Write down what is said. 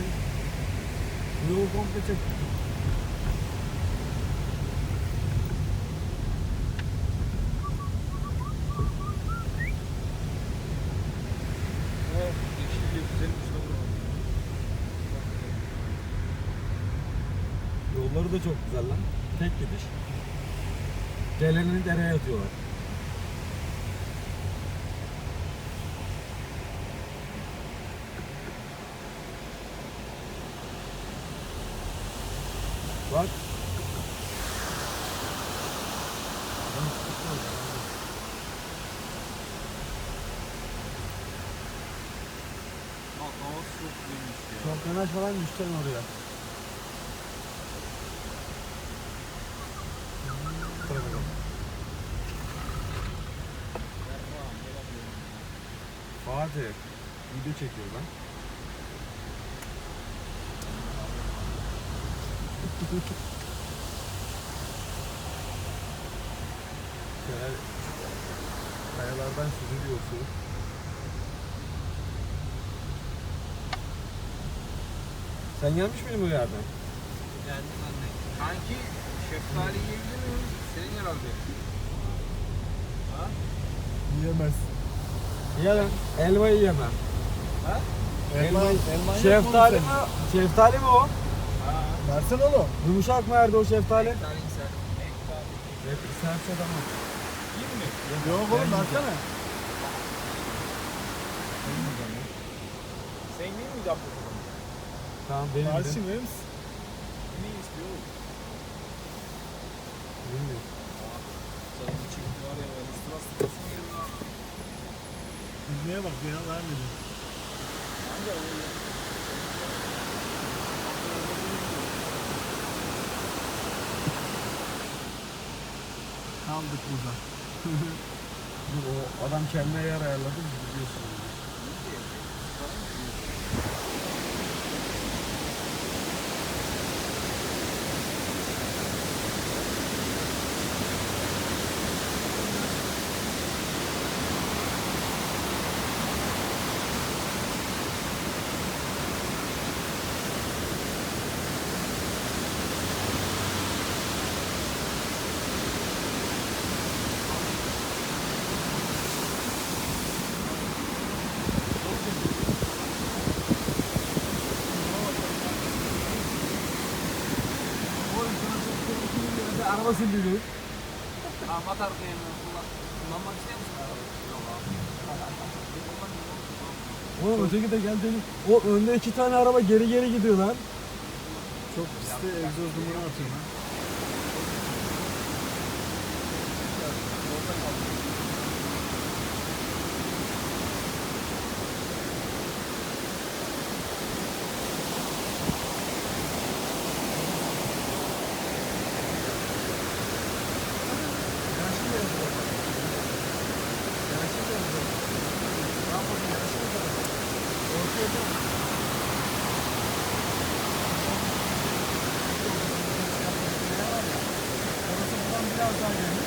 çek. Bu yolu komple çek. Evet, yeşil güzelmiş oldu. Yolları da çok güzel lan. Tek gidiş. Geleni dereye atıyorlar. Bak. Havası çok güzelmiş ya. Çok yanaş falan düşeceksin oraya. Fatih. Video çekiyor lan. Kayalardan süzülüyor su. Sen gelmiş miydin bu yerden? Geldim ben de. Kanki şeftali yiyebilir miyim? Senin herhalde. Ha? Yiyemez. Ye lan. Elmayı yemem. Ha? Elmayı. Şeftali mi? Şeftali mi o? Ha. Versene oğlum. Yumuşak mı erdi o şeftali? Şeftali güzel. Evet, serse tamam. Yiyeyim mi? Yok oğlum versene. Sen yiyeyim mi yaptın? Tamam benim de. Kardeşim verir misin? Ne istiyor oğlum? Bilmiyorum. Canım çıktı var ya ben ısırası kasım geldi lan. Bilmeye bak ya vermedi. Hangi araba? Kaldık burada. Dur, o adam kendine yer ayarladı, biz gidiyorsun. Araba sildiriyor. Ahmet arkaya kullanmak istiyor musun arabayı? Yok abi. Oğlum öteki de geldi. O önde 2 tane araba geri geri gidiyor lan. Çok piste egzoz dumanı atıyor lan. Biraz daha geliyor.